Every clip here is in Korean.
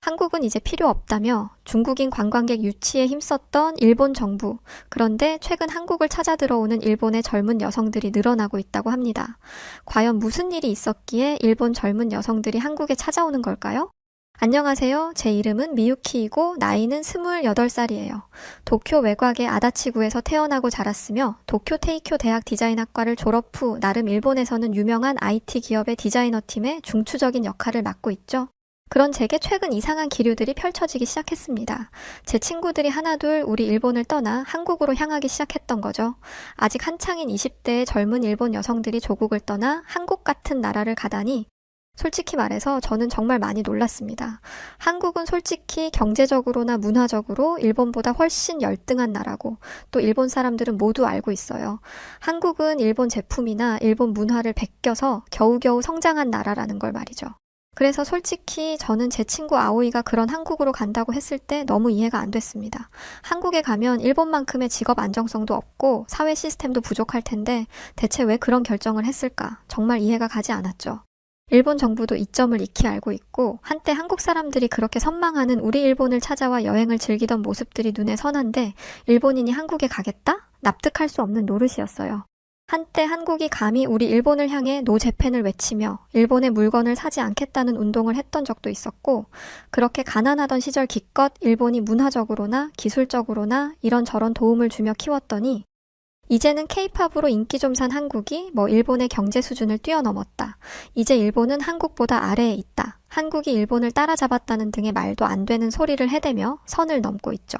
한국은 이제 필요 없다며 중국인 관광객 유치에 힘썼던 일본 정부, 그런데 최근 한국을 찾아 들어오는 일본의 젊은 여성들이 늘어나고 있다고 합니다. 과연 무슨 일이 있었기에 일본 젊은 여성들이 한국에 찾아오는 걸까요? 안녕하세요. 제 이름은 미유키이고 나이는 28살이에요. 도쿄 외곽의 아다치구에서 태어나고 자랐으며 도쿄 테이쿄 대학 디자인학과를 졸업 후 나름 일본에서는 유명한 IT 기업의 디자이너 팀의 중추적인 역할을 맡고 있죠. 그런 제게 최근 이상한 기류들이 펼쳐지기 시작했습니다. 제 친구들이 하나둘 우리 일본을 떠나 한국으로 향하기 시작했던 거죠. 아직 한창인 20대의 젊은 일본 여성들이 조국을 떠나 한국 같은 나라를 가다니 솔직히 말해서 저는 정말 많이 놀랐습니다. 한국은 솔직히 경제적으로나 문화적으로 일본보다 훨씬 열등한 나라고 또 일본 사람들은 모두 알고 있어요. 한국은 일본 제품이나 일본 문화를 베껴서 겨우겨우 성장한 나라라는 걸 말이죠. 그래서 솔직히 저는 제 친구 아오이가 그런 한국으로 간다고 했을 때 너무 이해가 안 됐습니다. 한국에 가면 일본만큼의 직업 안정성도 없고 사회 시스템도 부족할 텐데 대체 왜 그런 결정을 했을까? 정말 이해가 가지 않았죠. 일본 정부도 이 점을 익히 알고 있고 한때 한국 사람들이 그렇게 선망하는 우리 일본을 찾아와 여행을 즐기던 모습들이 눈에 선한데 일본인이 한국에 가겠다? 납득할 수 없는 노릇이었어요. 한때 한국이 감히 우리 일본을 향해 노 재팬을 외치며 일본의 물건을 사지 않겠다는 운동을 했던 적도 있었고 그렇게 가난하던 시절 기껏 일본이 문화적으로나 기술적으로나 이런저런 도움을 주며 키웠더니 이제는 케이팝으로 인기 좀 산 한국이 일본의 경제 수준을 뛰어넘었다. 이제 일본은 한국보다 아래에 있다. 한국이 일본을 따라잡았다는 등의 말도 안 되는 소리를 해대며 선을 넘고 있죠.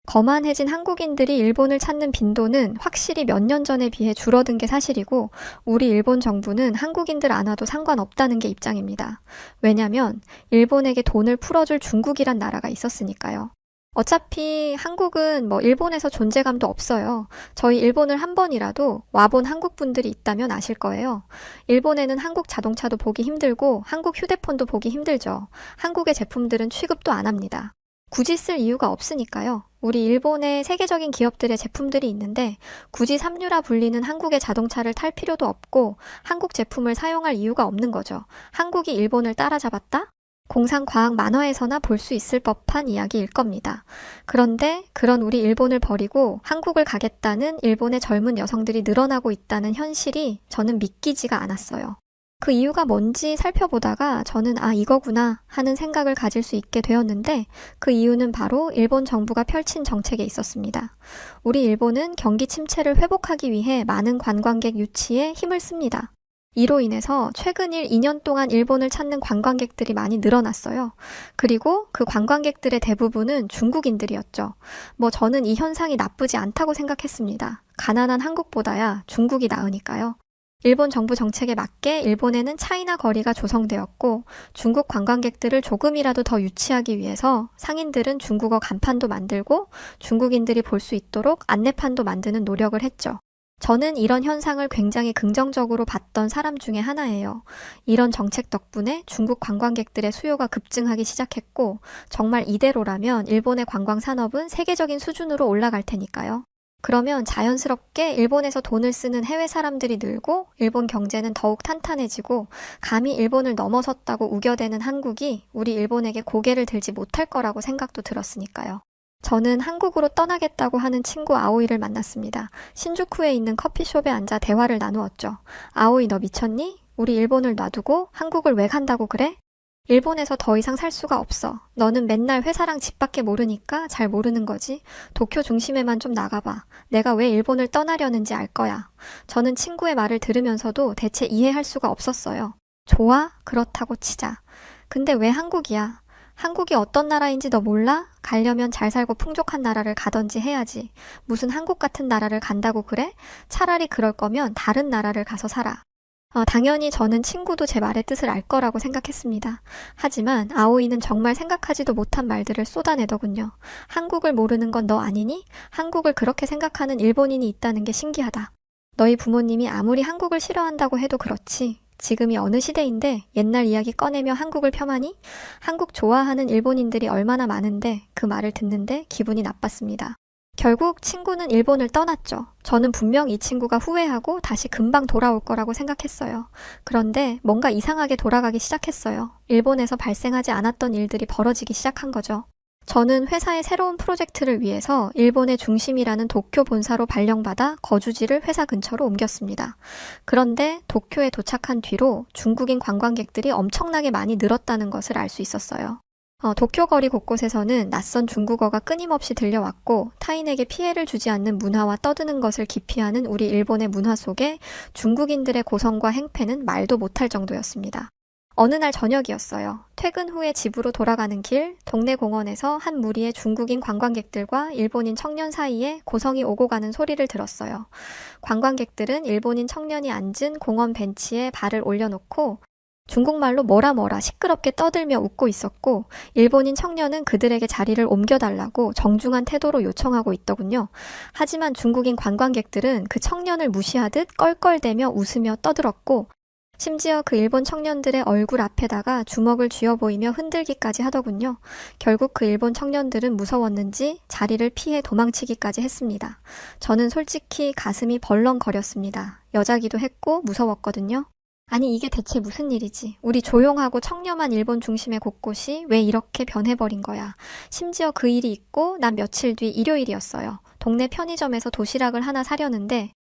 거만해진 한국인들이 일본을 찾는 빈도는 확실히 몇 년 전에 비해 줄어든 게 사실이고 우리 일본 정부는 한국인들 안 와도 상관없다는 게 입장입니다. 왜냐면 일본에게 돈을 풀어줄 중국이란 나라가 있었으니까요. 어차피 한국은 일본에서 존재감도 없어요. 저희 일본을 한 번이라도 와본 한국 분들이 있다면 아실 거예요. 일본에는 한국 자동차도 보기 힘들고 한국 휴대폰도 보기 힘들죠. 한국의 제품들은 취급도 안 합니다. 굳이 쓸 이유가 없으니까요. 우리 일본의 세계적인 기업들의 제품들이 있는데 굳이 삼류라 불리는 한국의 자동차를 탈 필요도 없고 한국 제품을 사용할 이유가 없는 거죠. 한국이 일본을 따라잡았다? 공상과학 만화에서나 볼 수 있을 법한 이야기일 겁니다. 그런데 그런 우리 일본을 버리고 한국을 가겠다는 일본의 젊은 여성들이 늘어나고 있다는 현실이 저는 믿기지가 않았어요. 그 이유가 뭔지 살펴보다가 저는 이거구나 하는 생각을 가질 수 있게 되었는데 그 이유는 바로 일본 정부가 펼친 정책에 있었습니다. 우리 일본은 경기 침체를 회복하기 위해 많은 관광객 유치에 힘을 씁니다. 이로 인해서 최근 2년 동안 일본을 찾는 관광객들이 많이 늘어났어요. 그리고 그 관광객들의 대부분은 중국인들이었죠. 저는 이 현상이 나쁘지 않다고 생각했습니다. 가난한 한국보다야 중국이 나으니까요. 일본 정부 정책에 맞게 일본에는 차이나 거리가 조성되었고 중국 관광객들을 조금이라도 더 유치하기 위해서 상인들은 중국어 간판도 만들고 중국인들이 볼 수 있도록 안내판도 만드는 노력을 했죠. 저는 이런 현상을 굉장히 긍정적으로 봤던 사람 중에 하나예요. 이런 정책 덕분에 중국 관광객들의 수요가 급증하기 시작했고 정말 이대로라면 일본의 관광 산업은 세계적인 수준으로 올라갈 테니까요. 그러면 자연스럽게 일본에서 돈을 쓰는 해외 사람들이 늘고 일본 경제는 더욱 탄탄해지고 감히 일본을 넘어섰다고 우겨대는 한국이 우리 일본에게 고개를 들지 못할 거라고 생각도 들었으니까요. 저는 한국으로 떠나겠다고 하는 친구 아오이를 만났습니다. 신주쿠에 있는 커피숍에 앉아 대화를 나누었죠. 아오이 너 미쳤니? 우리 일본을 놔두고 한국을 왜 간다고 그래? 일본에서 더 이상 살 수가 없어. 너는 맨날 회사랑 집밖에 모르니까 잘 모르는 거지. 도쿄 중심에만 좀 나가봐. 내가 왜 일본을 떠나려는지 알 거야. 저는 친구의 말을 들으면서도 대체 이해할 수가 없었어요. 좋아? 그렇다고 치자. 근데 왜 한국이야? 한국이 어떤 나라인지 너 몰라? 가려면 잘 살고 풍족한 나라를 가던지 해야지. 무슨 한국 같은 나라를 간다고 그래? 차라리 그럴 거면 다른 나라를 가서 살아. 당연히 저는 친구도 제 말의 뜻을 알 거라고 생각했습니다. 하지만 아오이는 정말 생각하지도 못한 말들을 쏟아내더군요. 한국을 모르는 건 너 아니니? 한국을 그렇게 생각하는 일본인이 있다는 게 신기하다. 너희 부모님이 아무리 한국을 싫어한다고 해도 그렇지. 지금이 어느 시대인데 옛날 이야기 꺼내며 한국을 폄하니? 한국 좋아하는 일본인들이 얼마나 많은데 그 말을 듣는데 기분이 나빴습니다. 결국 친구는 일본을 떠났죠. 저는 분명 이 친구가 후회하고 다시 금방 돌아올 거라고 생각했어요. 그런데 뭔가 이상하게 돌아가기 시작했어요. 일본에서 발생하지 않았던 일들이 벌어지기 시작한 거죠. 저는 회사의 새로운 프로젝트를 위해서 일본의 중심이라는 도쿄 본사로 발령받아 거주지를 회사 근처로 옮겼습니다. 그런데 도쿄에 도착한 뒤로 중국인 관광객들이 엄청나게 많이 늘었다는 것을 알 수 있었어요. 도쿄 거리 곳곳에서는 낯선 중국어가 끊임없이 들려왔고 타인에게 피해를 주지 않는 문화와 떠드는 것을 기피하는 우리 일본의 문화 속에 중국인들의 고성과 행패는 말도 못할 정도였습니다. 어느 날 저녁이었어요. 퇴근 후에 집으로 돌아가는 길, 동네 공원에서 한 무리의 중국인 관광객들과 일본인 청년 사이에 고성이 오고 가는 소리를 들었어요. 관광객들은 일본인 청년이 앉은 공원 벤치에 발을 올려놓고 중국말로 뭐라 시끄럽게 떠들며 웃고 있었고 일본인 청년은 그들에게 자리를 옮겨달라고 정중한 태도로 요청하고 있더군요. 하지만 중국인 관광객들은 그 청년을 무시하듯 껄껄대며 웃으며 떠들었고 심지어 그 일본 청년들의 얼굴 앞에다가 주먹을 쥐어 보이며 흔들기까지 하더군요. 결국 그 일본 청년들은 무서웠는지 자리를 피해 도망치기까지 했습니다. 저는 솔직히 가슴이 벌렁거렸습니다. 여자기도 했고 무서웠거든요. 아니 이게 대체 무슨 일이지? 우리 조용하고 청렴한 일본 중심의 곳곳이 왜 이렇게 변해버린 거야? 심지어 그 일이 있고 난 며칠 뒤 일요일이었어요. 동네 편의점에서 도시락을 하나 사려는데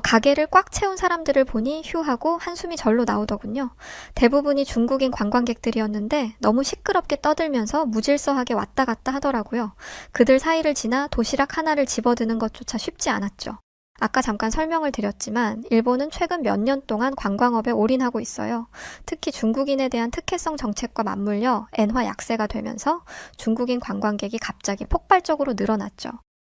가게를 꽉 채운 사람들을 보니 휴하고 한숨이 절로 나오더군요. 대부분이 중국인 관광객들이었는데 너무 시끄럽게 떠들면서 무질서하게 왔다 갔다 하더라고요. 그들 사이를 지나 도시락 하나를 집어드는 것조차 쉽지 않았죠. 아까 잠깐 설명을 드렸지만 일본은 최근 몇 년 동안 관광업에 올인하고 있어요. 특히 중국인에 대한 특혜성 정책과 맞물려 엔화 약세가 되면서 중국인 관광객이 갑자기 폭발적으로 늘어났죠.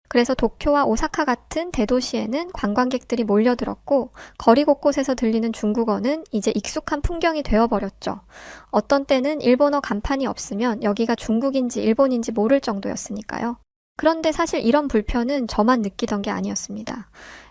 그래서 도쿄와 오사카 같은 대도시에는 관광객들이 몰려들었고 거리 곳곳에서 들리는 중국어는 이제 익숙한 풍경이 되어버렸죠. 어떤 때는 일본어 간판이 없으면 여기가 중국인지 일본인지 모를 정도였으니까요. 그런데 사실 이런 불편은 저만 느끼던 게 아니었습니다.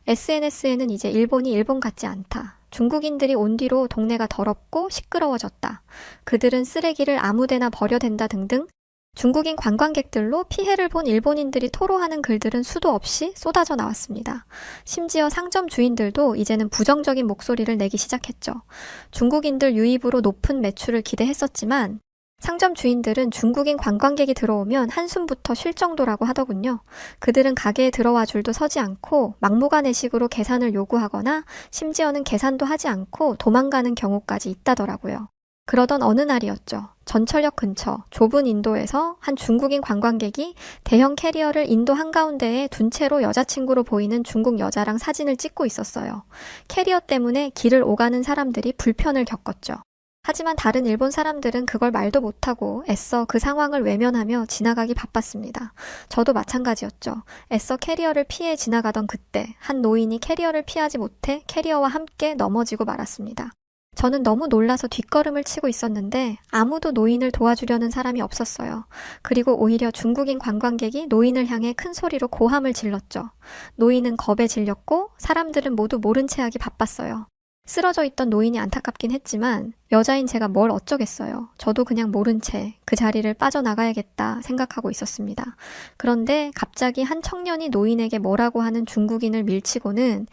SNS에는 이제 일본이 일본 같지 않다. 중국인들이 온 뒤로 동네가 더럽고 시끄러워졌다. 그들은 쓰레기를 아무데나 버려댄다 등등 중국인 관광객들로 피해를 본 일본인들이 토로하는 글들은 수도 없이 쏟아져 나왔습니다. 심지어 상점 주인들도 이제는 부정적인 목소리를 내기 시작했죠. 중국인들 유입으로 높은 매출을 기대했었지만 상점 주인들은 중국인 관광객이 들어오면 한숨부터 쉴 정도라고 하더군요. 그들은 가게에 들어와 줄도 서지 않고 막무가내식으로 계산을 요구하거나 심지어는 계산도 하지 않고 도망가는 경우까지 있다더라고요. 그러던 어느 날이었죠. 전철역 근처 좁은 인도에서 한 중국인 관광객이 대형 캐리어를 인도 한가운데에 둔 채로 여자친구로 보이는 중국 여자랑 사진을 찍고 있었어요. 캐리어 때문에 길을 오가는 사람들이 불편을 겪었죠. 하지만 다른 일본 사람들은 그걸 말도 못하고 애써 그 상황을 외면하며 지나가기 바빴습니다. 저도 마찬가지였죠. 애써 캐리어를 피해 지나가던 그때 한 노인이 캐리어를 피하지 못해 캐리어와 함께 넘어지고 말았습니다. 저는 너무 놀라서 뒷걸음을 치고 있었는데 아무도 노인을 도와주려는 사람이 없었어요. 그리고 오히려 중국인 관광객이 노인을 향해 큰 소리로 고함을 질렀죠. 노인은 겁에 질렸고 사람들은 모두 모른 채 하기 바빴어요. 쓰러져 있던 노인이 안타깝긴 했지만 여자인 제가 뭘 어쩌겠어요. 저도 그냥 모른 채 그 자리를 빠져나가야겠다 생각하고 있었습니다. 그런데 갑자기 한 청년이 노인에게 뭐라고 하는 중국인을 밀치고는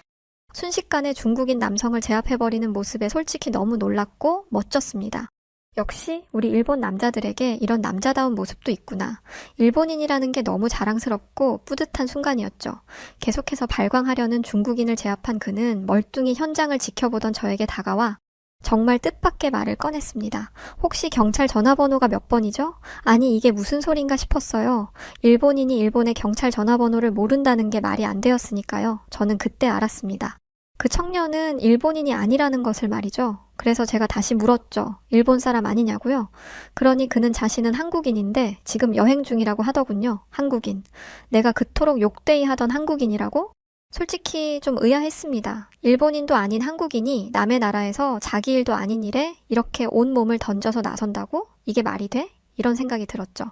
순식간에 중국인 남성을 제압해버리는 모습에 솔직히 너무 놀랐고 멋졌습니다. 역시 우리 일본 남자들에게 이런 남자다운 모습도 있구나. 일본인이라는 게 너무 자랑스럽고 뿌듯한 순간이었죠. 계속해서 발광하려는 중국인을 제압한 그는 멀뚱히 현장을 지켜보던 저에게 다가와 정말 뜻밖의 말을 꺼냈습니다. 혹시 경찰 전화번호가 몇 번이죠? 아니 이게 무슨 소린가 싶었어요. 일본인이 일본의 경찰 전화번호를 모른다는 게 말이 안 되었으니까요. 저는 그때 알았습니다. 그 청년은 일본인이 아니라는 것을 말이죠. 그래서 제가 다시 물었죠. 일본 사람 아니냐고요? 그러니 그는 자신은 한국인인데 지금 여행 중이라고 하더군요. 한국인. 내가 그토록 욕되이 하던 한국인이라고? 솔직히 좀 의아했습니다. 일본인도 아닌 한국인이 남의 나라에서 자기 일도 아닌 일에 이렇게 온 몸을 던져서 나선다고? 이게 말이 돼? 이런 생각이 들었죠.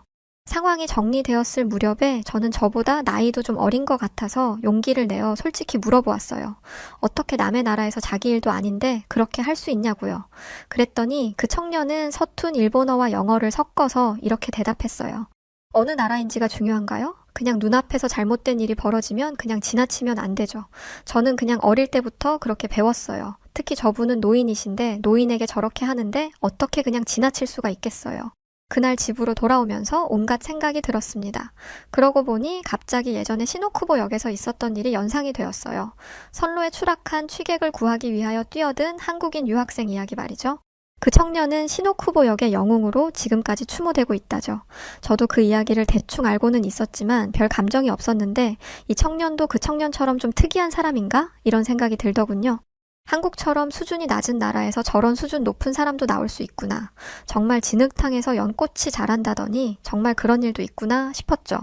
상황이 정리되었을 무렵에 저는 저보다 나이도 좀 어린 것 같아서 용기를 내어 솔직히 물어보았어요. 어떻게 남의 나라에서 자기 일도 아닌데 그렇게 할 수 있냐고요. 그랬더니 그 청년은 서툰 일본어와 영어를 섞어서 이렇게 대답했어요. 어느 나라인지가 중요한가요? 그냥 눈앞에서 잘못된 일이 벌어지면 그냥 지나치면 안 되죠. 저는 그냥 어릴 때부터 그렇게 배웠어요. 특히 저분은 노인이신데 노인에게 저렇게 하는데 어떻게 그냥 지나칠 수가 있겠어요. 그날 집으로 돌아오면서 온갖 생각이 들었습니다. 그러고 보니 갑자기 예전에 시노쿠보 역에서 있었던 일이 연상이 되었어요. 선로에 추락한 취객을 구하기 위하여 뛰어든 한국인 유학생 이야기 말이죠. 그 청년은 시노쿠보 역의 영웅으로 지금까지 추모되고 있다죠. 저도 그 이야기를 대충 알고는 있었지만 별 감정이 없었는데 이 청년도 그 청년처럼 좀 특이한 사람인가? 이런 생각이 들더군요. 한국처럼 수준이 낮은 나라에서 저런 수준 높은 사람도 나올 수 있구나. 정말 진흙탕에서 연꽃이 자란다더니 정말 그런 일도 있구나 싶었죠.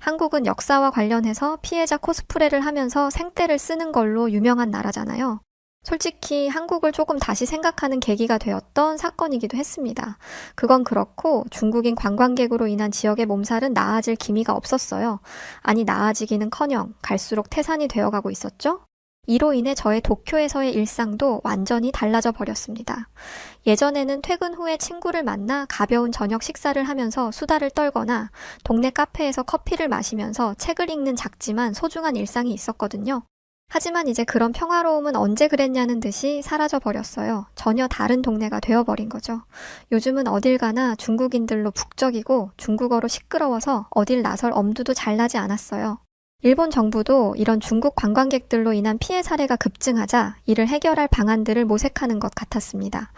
한국은 역사와 관련해서 피해자 코스프레를 하면서 생떼를 쓰는 걸로 유명한 나라잖아요. 솔직히 한국을 조금 다시 생각하는 계기가 되었던 사건이기도 했습니다. 그건 그렇고 중국인 관광객으로 인한 지역의 몸살은 나아질 기미가 없었어요. 아니 나아지기는커녕 갈수록 태산이 되어가고 있었죠. 이로 인해 저의 도쿄에서의 일상도 완전히 달라져 버렸습니다. 예전에는 퇴근 후에 친구를 만나 가벼운 저녁 식사를 하면서 수다를 떨거나 동네 카페에서 커피를 마시면서 책을 읽는 작지만 소중한 일상이 있었거든요. 하지만 이제 그런 평화로움은 언제 그랬냐는 듯이 사라져 버렸어요. 전혀 다른 동네가 되어버린 거죠. 요즘은 어딜 가나 중국인들로 북적이고 중국어로 시끄러워서 어딜 나설 엄두도 잘 나지 않았어요. 일본 정부도 이런 중국 관광객들로 인한 피해 사례가 급증하자 이를 해결할 방안들을 모색하는 것 같았습니다.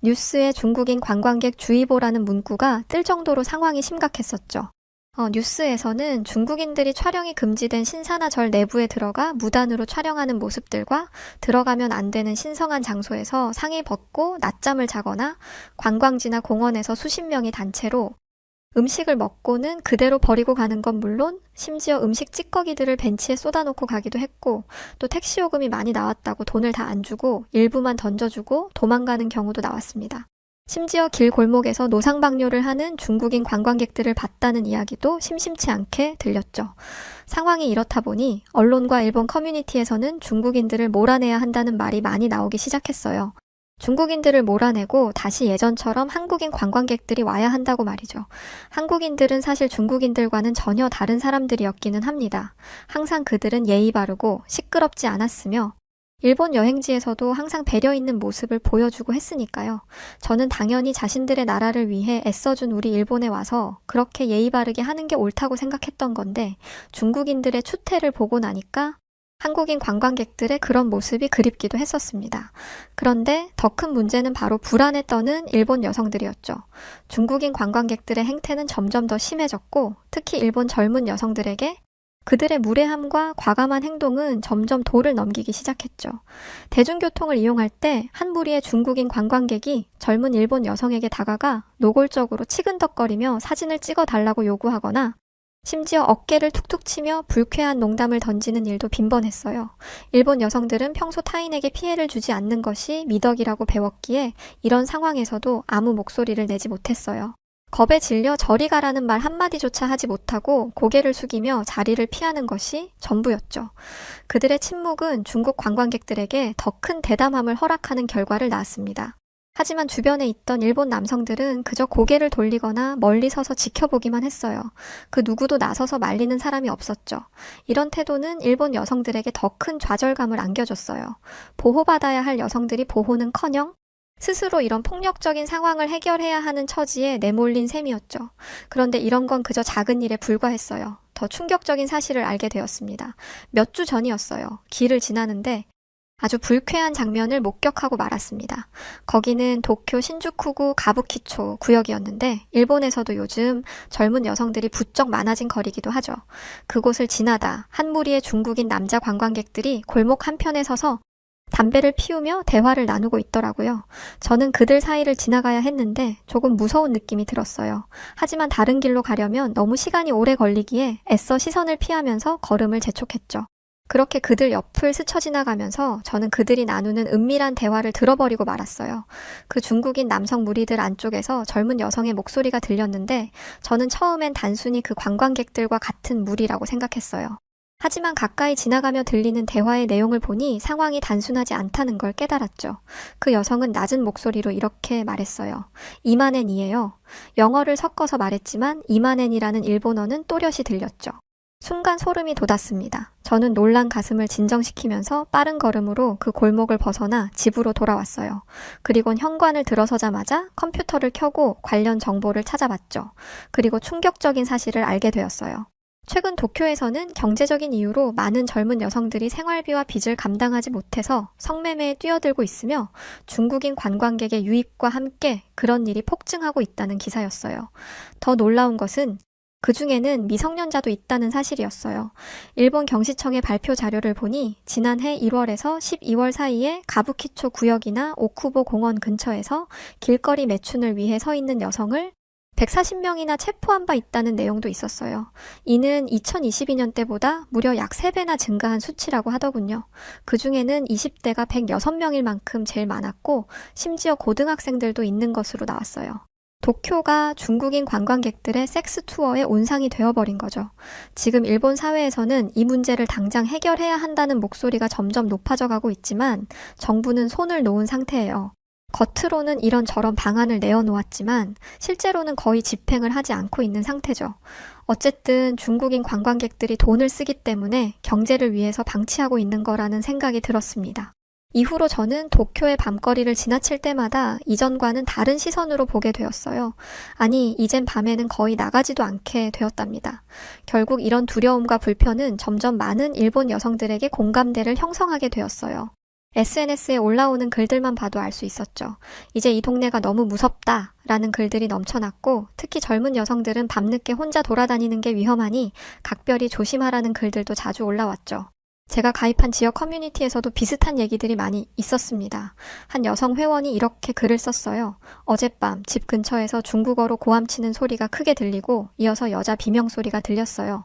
뉴스에 중국인 관광객 주의보라는 문구가 뜰 정도로 상황이 심각했었죠. 뉴스에서는 중국인들이 촬영이 금지된 신사나 절 내부에 들어가 무단으로 촬영하는 모습들과 들어가면 안 되는 신성한 장소에서 상의 벗고 낮잠을 자거나 관광지나 공원에서 수십 명이 단체로 음식을 먹고는 그대로 버리고 가는 건 물론 심지어 음식 찌꺼기들을 벤치에 쏟아놓고 가기도 했고 또 택시 요금이 많이 나왔다고 돈을 다 안 주고 일부만 던져주고 도망가는 경우도 나왔습니다. 심지어 길 골목에서 노상방뇨를 하는 중국인 관광객들을 봤다는 이야기도 심심치 않게 들렸죠. 상황이 이렇다 보니 언론과 일본 커뮤니티에서는 중국인들을 몰아내야 한다는 말이 많이 나오기 시작했어요. 중국인들을 몰아내고 다시 예전처럼 한국인 관광객들이 와야 한다고 말이죠. 한국인들은 사실 중국인들과는 전혀 다른 사람들이었기는 합니다. 항상 그들은 예의 바르고 시끄럽지 않았으며 일본 여행지에서도 항상 배려 있는 모습을 보여주고 했으니까요. 저는 당연히 자신들의 나라를 위해 애써준 우리 일본에 와서 그렇게 예의 바르게 하는 게 옳다고 생각했던 건데 중국인들의 추태를 보고 나니까 한국인 관광객들의 그런 모습이 그립기도 했었습니다. 그런데 더 큰 문제는 바로 불안에 떠는 일본 여성들이었죠. 중국인 관광객들의 행태는 점점 더 심해졌고 특히 일본 젊은 여성들에게 그들의 무례함과 과감한 행동은 점점 도를 넘기기 시작했죠. 대중교통을 이용할 때 한 무리의 중국인 관광객이 젊은 일본 여성에게 다가가 노골적으로 치근덕거리며 사진을 찍어달라고 요구하거나 심지어 어깨를 툭툭 치며 불쾌한 농담을 던지는 일도 빈번했어요. 일본 여성들은 평소 타인에게 피해를 주지 않는 것이 미덕이라고 배웠기에 이런 상황에서도 아무 목소리를 내지 못했어요. 겁에 질려 저리 가라는 말 한마디조차 하지 못하고 고개를 숙이며 자리를 피하는 것이 전부였죠. 그들의 침묵은 중국 관광객들에게 더 큰 대담함을 허락하는 결과를 낳았습니다. 하지만 주변에 있던 일본 남성들은 그저 고개를 돌리거나 멀리 서서 지켜보기만 했어요. 그 누구도 나서서 말리는 사람이 없었죠. 이런 태도는 일본 여성들에게 더 큰 좌절감을 안겨줬어요. 보호받아야 할 여성들이 보호는커녕 스스로 이런 폭력적인 상황을 해결해야 하는 처지에 내몰린 셈이었죠. 그런데 이런 건 그저 작은 일에 불과했어요. 더 충격적인 사실을 알게 되었습니다. 몇 주 전이었어요. 길을 지나는데 아주 불쾌한 장면을 목격하고 말았습니다. 거기는 도쿄 신주쿠구 가부키초 구역이었는데 일본에서도 요즘 젊은 여성들이 부쩍 많아진 거리기도 하죠. 그곳을 지나다 한 무리의 중국인 남자 관광객들이 골목 한편에 서서 담배를 피우며 대화를 나누고 있더라고요. 저는 그들 사이를 지나가야 했는데 조금 무서운 느낌이 들었어요. 하지만 다른 길로 가려면 너무 시간이 오래 걸리기에 애써 시선을 피하면서 걸음을 재촉했죠. 그렇게 그들 옆을 스쳐 지나가면서 저는 그들이 나누는 은밀한 대화를 들어버리고 말았어요. 그 중국인 남성 무리들 안쪽에서 젊은 여성의 목소리가 들렸는데 저는 처음엔 단순히 그 관광객들과 같은 무리라고 생각했어요. 하지만 가까이 지나가며 들리는 대화의 내용을 보니 상황이 단순하지 않다는 걸 깨달았죠. 그 여성은 낮은 목소리로 이렇게 말했어요. 이만엔이에요. 영어를 섞어서 말했지만 이만엔이라는 일본어는 또렷이 들렸죠. 순간 소름이 돋았습니다. 저는 놀란 가슴을 진정시키면서 빠른 걸음으로 그 골목을 벗어나 집으로 돌아왔어요. 그리곤 현관을 들어서자마자 컴퓨터를 켜고 관련 정보를 찾아봤죠. 그리고 충격적인 사실을 알게 되었어요. 최근 도쿄에서는 경제적인 이유로 많은 젊은 여성들이 생활비와 빚을 감당하지 못해서 성매매에 뛰어들고 있으며 중국인 관광객의 유입과 함께 그런 일이 폭증하고 있다는 기사였어요. 더 놀라운 것은 그 중에는 미성년자도 있다는 사실이었어요. 일본 경시청의 발표 자료를 보니 지난해 1월에서 12월 사이에 가부키초 구역이나 오쿠보 공원 근처에서 길거리 매춘을 위해 서 있는 여성을 140명이나 체포한 바 있다는 내용도 있었어요. 이는 2022년 때보다 무려 약 3배나 증가한 수치라고 하더군요. 그 중에는 20대가 106명일 만큼 제일 많았고 심지어 고등학생들도 있는 것으로 나왔어요. 도쿄가 중국인 관광객들의 섹스 투어의 온상이 되어버린 거죠. 지금 일본 사회에서는 이 문제를 당장 해결해야 한다는 목소리가 점점 높아져 가고 있지만 정부는 손을 놓은 상태예요. 겉으로는 이런저런 방안을 내어놓았지만 실제로는 거의 집행을 하지 않고 있는 상태죠. 어쨌든 중국인 관광객들이 돈을 쓰기 때문에 경제를 위해서 방치하고 있는 거라는 생각이 들었습니다. 이후로 저는 도쿄의 밤거리를 지나칠 때마다 이전과는 다른 시선으로 보게 되었어요. 아니, 이젠 밤에는 거의 나가지도 않게 되었답니다. 결국 이런 두려움과 불편은 점점 많은 일본 여성들에게 공감대를 형성하게 되었어요. SNS에 올라오는 글들만 봐도 알 수 있었죠. 이제 이 동네가 너무 무섭다 라는 글들이 넘쳐났고 특히 젊은 여성들은 밤늦게 혼자 돌아다니는 게 위험하니 각별히 조심하라는 글들도 자주 올라왔죠. 제가 가입한 지역 커뮤니티에서도 비슷한 얘기들이 많이 있었습니다. 한 여성 회원이 이렇게 글을 썼어요. 어젯밤 집 근처에서 중국어로 고함치는 소리가 크게 들리고 이어서 여자 비명 소리가 들렸어요.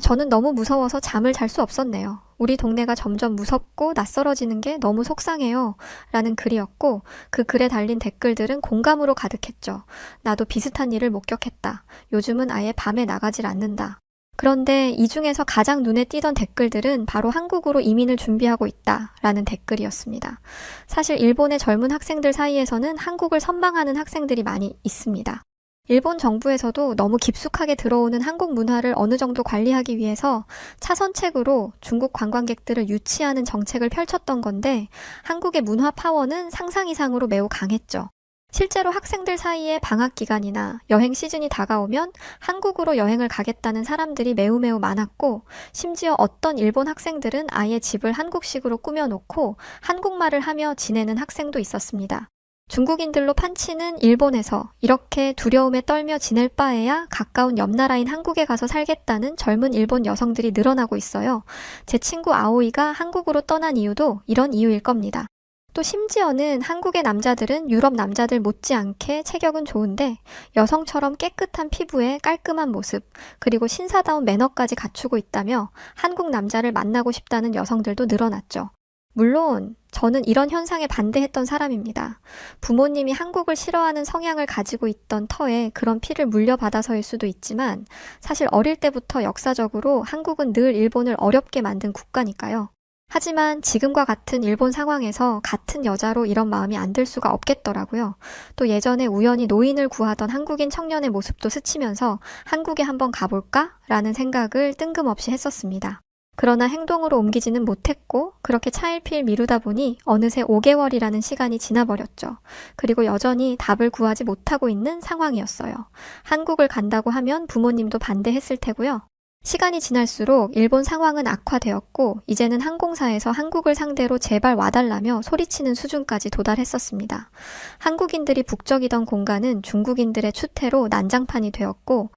저는 너무 무서워서 잠을 잘 수 없었네요. 우리 동네가 점점 무섭고 낯설어지는 게 너무 속상해요. 라는 글이었고 그 글에 달린 댓글들은 공감으로 가득했죠. 나도 비슷한 일을 목격했다. 요즘은 아예 밤에 나가질 않는다. 그런데 이 중에서 가장 눈에 띄던 댓글들은 바로 한국으로 이민을 준비하고 있다 라는 댓글이었습니다. 사실 일본의 젊은 학생들 사이에서는 한국을 선망하는 학생들이 많이 있습니다. 일본 정부에서도 너무 깊숙하게 들어오는 한국 문화를 어느 정도 관리하기 위해서 차선책으로 중국 관광객들을 유치하는 정책을 펼쳤던 건데 한국의 문화 파워는 상상 이상으로 매우 강했죠. 실제로 학생들 사이에 방학 기간이나 여행 시즌이 다가오면 한국으로 여행을 가겠다는 사람들이 매우 많았고 심지어 어떤 일본 학생들은 아예 집을 한국식으로 꾸며놓고 한국말을 하며 지내는 학생도 있었습니다. 중국인들로 판치는 일본에서 이렇게 두려움에 떨며 지낼 바에야 가까운 옆나라인 한국에 가서 살겠다는 젊은 일본 여성들이 늘어나고 있어요. 제 친구 아오이가 한국으로 떠난 이유도 이런 이유일 겁니다. 또 심지어는 한국의 남자들은 유럽 남자들 못지않게 체격은 좋은데 여성처럼 깨끗한 피부에 깔끔한 모습 그리고 신사다운 매너까지 갖추고 있다며 한국 남자를 만나고 싶다는 여성들도 늘어났죠. 물론 저는 이런 현상에 반대했던 사람입니다. 부모님이 한국을 싫어하는 성향을 가지고 있던 터에 그런 피를 물려받아서일 수도 있지만 사실 어릴 때부터 역사적으로 한국은 늘 일본을 어렵게 만든 국가니까요. 하지만 지금과 같은 일본 상황에서 같은 여자로 이런 마음이 안 들 수가 없겠더라고요. 또 예전에 우연히 노인을 구하던 한국인 청년의 모습도 스치면서 한국에 한번 가볼까? 라는 생각을 뜬금없이 했었습니다. 그러나 행동으로 옮기지는 못했고 그렇게 차일피일 미루다 보니 어느새 5개월이라는 시간이 지나버렸죠. 그리고 여전히 답을 구하지 못하고 있는 상황이었어요. 한국을 간다고 하면 부모님도 반대했을 테고요. 시간이 지날수록 일본 상황은 악화되었고 이제는 항공사에서 한국을 상대로 제발 와달라며 소리치는 수준까지 도달했었습니다. 한국인들이 북적이던 공간은 중국인들의 추태로 난장판이 되었고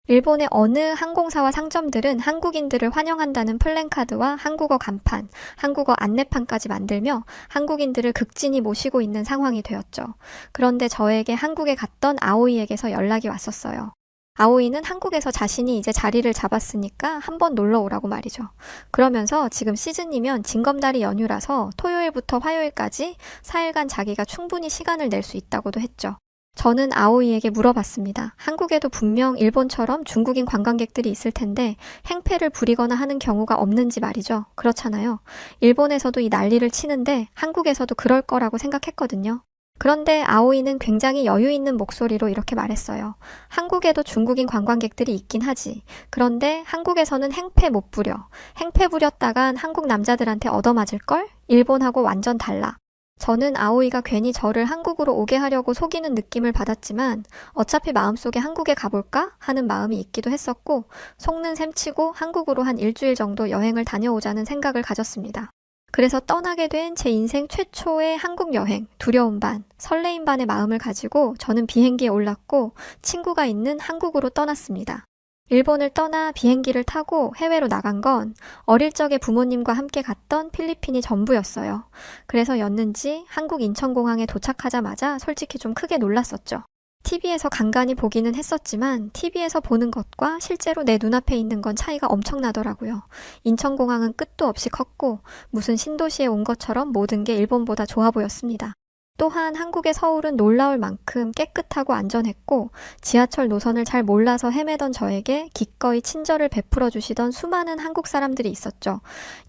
일본의 어느 항공사와 상점들은 한국인들을 환영한다는 플랜카드와 한국어 간판, 한국어 안내판까지 만들며 한국인들을 극진히 모시고 있는 상황이 되었죠. 그런데 저에게 한국에 갔던 아오이에게서 연락이 왔었어요. 아오이는 한국에서 자신이 이제 자리를 잡았으니까 한번 놀러 오라고 말이죠. 그러면서 지금 시즌이면 징검다리 연휴라서 토요일부터 화요일까지 4일간 자기가 충분히 시간을 낼 수 있다고도 했죠. 저는 아오이에게 물어봤습니다. 한국에도 분명 일본처럼 중국인 관광객들이 있을 텐데 행패를 부리거나 하는 경우가 없는지 말이죠. 그렇잖아요. 일본에서도 이 난리를 치는데 한국에서도 그럴 거라고 생각했거든요. 그런데 아오이는 굉장히 여유 있는 목소리로 이렇게 말했어요. 한국에도 중국인 관광객들이 있긴 하지. 그런데 한국에서는 행패 못 부려. 행패 부렸다간 한국 남자들한테 얻어맞을걸? 일본하고 완전 달라. 저는 아오이가 괜히 저를 한국으로 오게 하려고 속이는 느낌을 받았지만 어차피 마음속에 한국에 가볼까 하는 마음이 있기도 했었고 속는 셈치고 한국으로 한 일주일 정도 여행을 다녀오자는 생각을 가졌습니다. 그래서 떠나게 된 제 인생 최초의 한국 여행, 두려움 반, 설레임 반의 마음을 가지고 저는 비행기에 올랐고 친구가 있는 한국으로 떠났습니다. 일본을 떠나 비행기를 타고 해외로 나간 건 어릴 적에 부모님과 함께 갔던 필리핀이 전부였어요. 그래서였는지 한국 인천공항에 도착하자마자 솔직히 좀 크게 놀랐었죠. TV에서 간간히 보기는 했었지만 TV에서 보는 것과 실제로 내 눈앞에 있는 건 차이가 엄청나더라고요. 인천공항은 끝도 없이 컸고 무슨 신도시에 온 것처럼 모든 게 일본보다 좋아 보였습니다. 또한 한국의 서울은 놀라울 만큼 깨끗하고 안전했고 지하철 노선을 잘 몰라서 헤매던 저에게 기꺼이 친절을 베풀어 주시던 수많은 한국 사람들이 있었죠.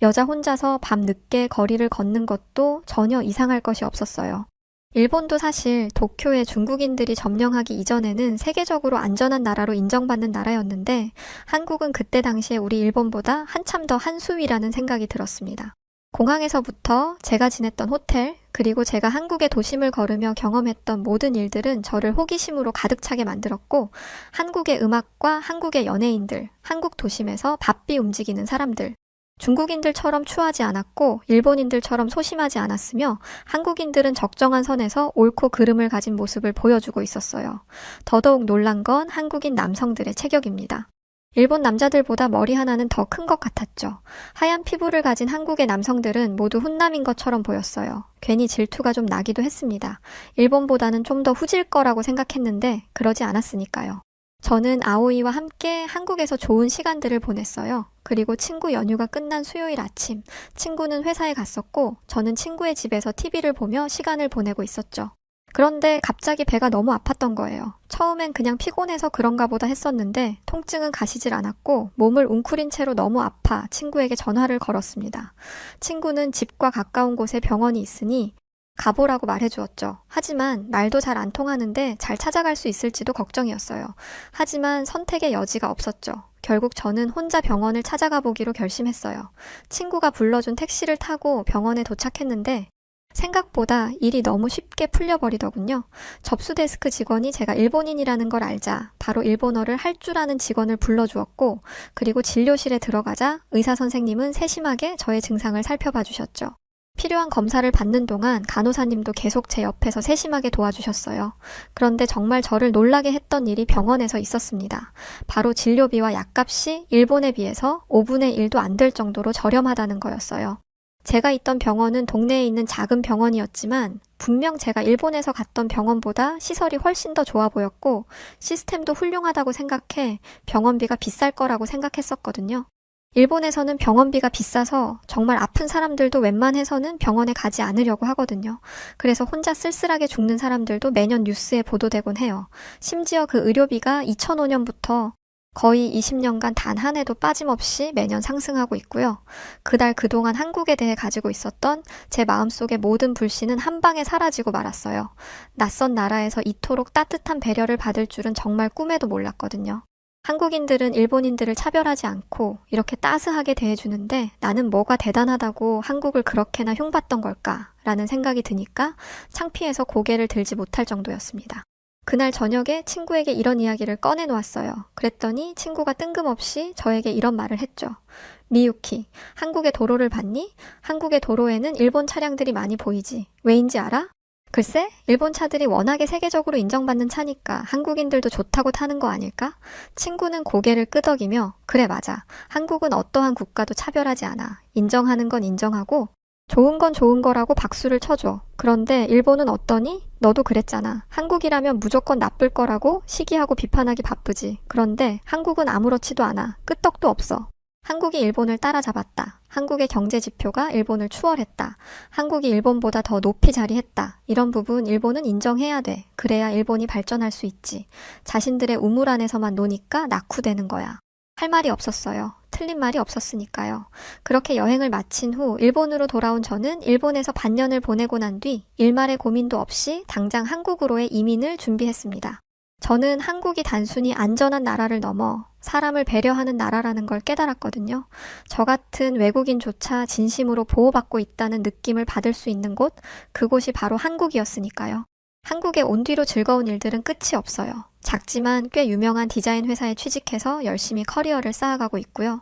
여자 혼자서 밤 늦게 거리를 걷는 것도 전혀 이상할 것이 없었어요. 일본도 사실 도쿄에 중국인들이 점령하기 이전에는 세계적으로 안전한 나라로 인정받는 나라였는데 한국은 그때 당시에 우리 일본보다 한참 더 한수위라는 생각이 들었습니다. 공항에서부터 제가 지냈던 호텔, 그리고 제가 한국의 도심을 걸으며 경험했던 모든 일들은 저를 호기심으로 가득 차게 만들었고 한국의 음악과 한국의 연예인들, 한국 도심에서 바삐 움직이는 사람들, 중국인들처럼 추하지 않았고 일본인들처럼 소심하지 않았으며 한국인들은 적정한 선에서 옳고 그름을 가진 모습을 보여주고 있었어요. 더더욱 놀란 건 한국인 남성들의 체격입니다. 일본 남자들보다 머리 하나는 더 큰 것 같았죠. 하얀 피부를 가진 한국의 남성들은 모두 훈남인 것처럼 보였어요. 괜히 질투가 좀 나기도 했습니다. 일본보다는 좀 더 후질 거라고 생각했는데 그러지 않았으니까요. 저는 아오이와 함께 한국에서 좋은 시간들을 보냈어요. 그리고 친구 연휴가 끝난 수요일 아침, 친구는 회사에 갔었고 저는 친구의 집에서 TV를 보며 시간을 보내고 있었죠. 그런데 갑자기 배가 너무 아팠던 거예요. 처음엔 그냥 피곤해서 그런가 보다 했었는데 통증은 가시질 않았고 몸을 웅크린 채로 너무 아파 친구에게 전화를 걸었습니다. 친구는 집과 가까운 곳에 병원이 있으니 가보라고 말해주었죠. 하지만 말도 잘 안 통하는데 잘 찾아갈 수 있을지도 걱정이었어요. 하지만 선택의 여지가 없었죠. 결국 저는 혼자 병원을 찾아가 보기로 결심했어요. 친구가 불러준 택시를 타고 병원에 도착했는데 생각보다 일이 너무 쉽게 풀려버리더군요. 접수 데스크 직원이 제가 일본인이라는 걸 알자 바로 일본어를 할 줄 아는 직원을 불러주었고 그리고 진료실에 들어가자 의사 선생님은 세심하게 저의 증상을 살펴봐 주셨죠. 필요한 검사를 받는 동안 간호사님도 계속 제 옆에서 세심하게 도와주셨어요. 그런데 정말 저를 놀라게 했던 일이 병원에서 있었습니다. 바로 진료비와 약값이 일본에 비해서 5분의 1도 안 될 정도로 저렴하다는 거였어요. 제가 있던 병원은 동네에 있는 작은 병원이었지만 분명 제가 일본에서 갔던 병원보다 시설이 훨씬 더 좋아 보였고 시스템도 훌륭하다고 생각해 병원비가 비쌀 거라고 생각했었거든요. 일본에서는 병원비가 비싸서 정말 아픈 사람들도 웬만해서는 병원에 가지 않으려고 하거든요. 그래서 혼자 쓸쓸하게 죽는 사람들도 매년 뉴스에 보도되곤 해요. 심지어 그 의료비가 2005년부터 거의 20년간 단 한 해도 빠짐없이 매년 상승하고 있고요. 그달 그동안 한국에 대해 가지고 있었던 제 마음속의 모든 불신은 한 방에 사라지고 말았어요. 낯선 나라에서 이토록 따뜻한 배려를 받을 줄은 정말 꿈에도 몰랐거든요. 한국인들은 일본인들을 차별하지 않고 이렇게 따스하게 대해주는데 나는 뭐가 대단하다고 한국을 그렇게나 흉봤던 걸까라는 생각이 드니까 창피해서 고개를 들지 못할 정도였습니다. 그날 저녁에 친구에게 이런 이야기를 꺼내놓았어요. 그랬더니 친구가 뜬금없이 저에게 이런 말을 했죠. 미유키, 한국의 도로를 봤니? 한국의 도로에는 일본 차량들이 많이 보이지. 왜인지 알아? 글쎄, 일본 차들이 워낙에 세계적으로 인정받는 차니까 한국인들도 좋다고 타는 거 아닐까? 친구는 고개를 끄덕이며 그래 맞아. 한국은 어떠한 국가도 차별하지 않아. 인정하는 건 인정하고 좋은 건 좋은 거라고 박수를 쳐줘. 그런데 일본은 어떠니? 너도 그랬잖아. 한국이라면 무조건 나쁠 거라고 시기하고 비판하기 바쁘지. 그런데 한국은 아무렇지도 않아. 끄떡도 없어. 한국이 일본을 따라잡았다. 한국의 경제 지표가 일본을 추월했다. 한국이 일본보다 더 높이 자리했다. 이런 부분 일본은 인정해야 돼. 그래야 일본이 발전할 수 있지. 자신들의 우물 안에서만 노니까 낙후되는 거야. 할 말이 없었어요. 틀린 말이 없었으니까요. 그렇게 여행을 마친 후 일본으로 돌아온 저는 일본에서 반년을 보내고 난 뒤 일말의 고민도 없이 당장 한국으로의 이민을 준비했습니다. 저는 한국이 단순히 안전한 나라를 넘어 사람을 배려하는 나라라는 걸 깨달았거든요. 저 같은 외국인조차 진심으로 보호받고 있다는 느낌을 받을 수 있는 곳, 그곳이 바로 한국이었으니까요. 한국에 온 뒤로 즐거운 일들은 끝이 없어요. 작지만 꽤 유명한 디자인 회사에 취직해서 열심히 커리어를 쌓아가고 있고요.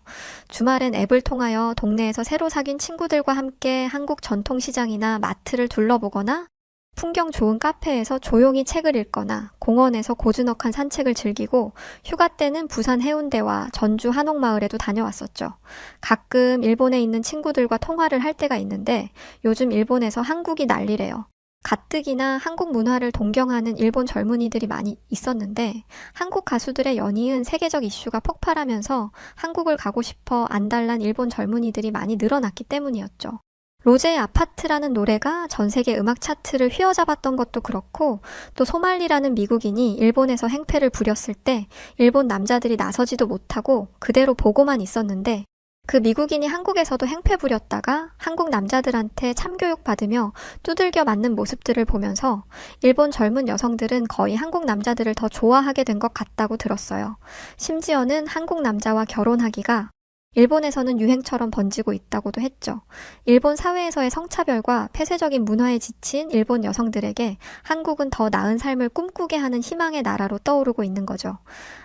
주말엔 앱을 통하여 동네에서 새로 사귄 친구들과 함께 한국 전통시장이나 마트를 둘러보거나 풍경 좋은 카페에서 조용히 책을 읽거나 공원에서 고즈넉한 산책을 즐기고 휴가 때는 부산 해운대와 전주 한옥마을에도 다녀왔었죠. 가끔 일본에 있는 친구들과 통화를 할 때가 있는데 요즘 일본에서 한국이 난리래요. 가뜩이나 한국 문화를 동경하는 일본 젊은이들이 많이 있었는데 한국 가수들의 연이은 세계적 이슈가 폭발하면서 한국을 가고 싶어 안달난 일본 젊은이들이 많이 늘어났기 때문이었죠. 로제의 아파트라는 노래가 전 세계 음악 차트를 휘어잡았던 것도 그렇고 또 소말리라는 미국인이 일본에서 행패를 부렸을 때 일본 남자들이 나서지도 못하고 그대로 보고만 있었는데 그 미국인이 한국에서도 행패 부렸다가 한국 남자들한테 참교육 받으며 두들겨 맞는 모습들을 보면서 일본 젊은 여성들은 거의 한국 남자들을 더 좋아하게 된 것 같다고 들었어요. 심지어는 한국 남자와 결혼하기가 일본에서는 유행처럼 번지고 있다고도 했죠. 일본 사회에서의 성차별과 폐쇄적인 문화에 지친 일본 여성들에게 한국은 더 나은 삶을 꿈꾸게 하는 희망의 나라로 떠오르고 있는 거죠.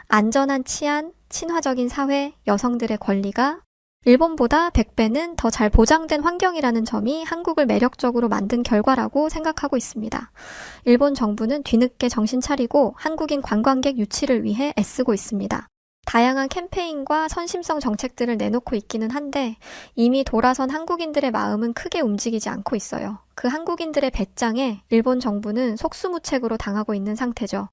안전한 치안, 친화적인 사회, 여성들의 권리가 일본보다 100배는 더 잘 보장된 환경이라는 점이 한국을 매력적으로 만든 결과라고 생각하고 있습니다. 일본 정부는 뒤늦게 정신 차리고 한국인 관광객 유치를 위해 애쓰고 있습니다. 다양한 캠페인과 선심성 정책들을 내놓고 있기는 한데 이미 돌아선 한국인들의 마음은 크게 움직이지 않고 있어요. 그 한국인들의 배짱에 일본 정부는 속수무책으로 당하고 있는 상태죠.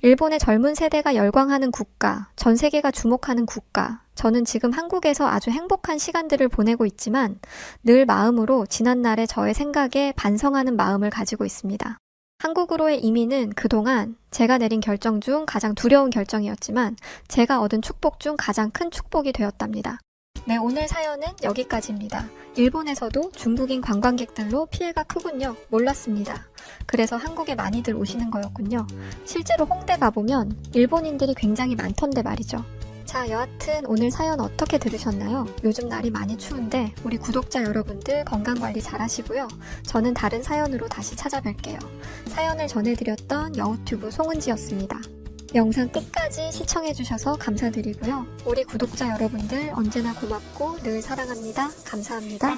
일본의 젊은 세대가 열광하는 국가, 전 세계가 주목하는 국가, 저는 지금 한국에서 아주 행복한 시간들을 보내고 있지만 늘 마음으로 지난날의 저의 생각에 반성하는 마음을 가지고 있습니다. 한국으로의 이민은 그동안 제가 내린 결정 중 가장 두려운 결정이었지만 제가 얻은 축복 중 가장 큰 축복이 되었답니다. 네, 오늘 사연은 여기까지입니다. 일본에서도 중국인 관광객들로 피해가 크군요. 몰랐습니다. 그래서 한국에 많이들 오시는 거였군요. 실제로 홍대 가보면 일본인들이 굉장히 많던데 말이죠. 자, 여하튼 오늘 사연 어떻게 들으셨나요? 요즘 날이 많이 추운데 우리 구독자 여러분들 건강관리 잘 하시고요. 저는 다른 사연으로 다시 찾아뵐게요. 사연을 전해드렸던 여우튜브 송은지였습니다. 영상 끝까지 시청해주셔서 감사드리고요. 우리 구독자 여러분들 언제나 고맙고 늘 사랑합니다. 감사합니다.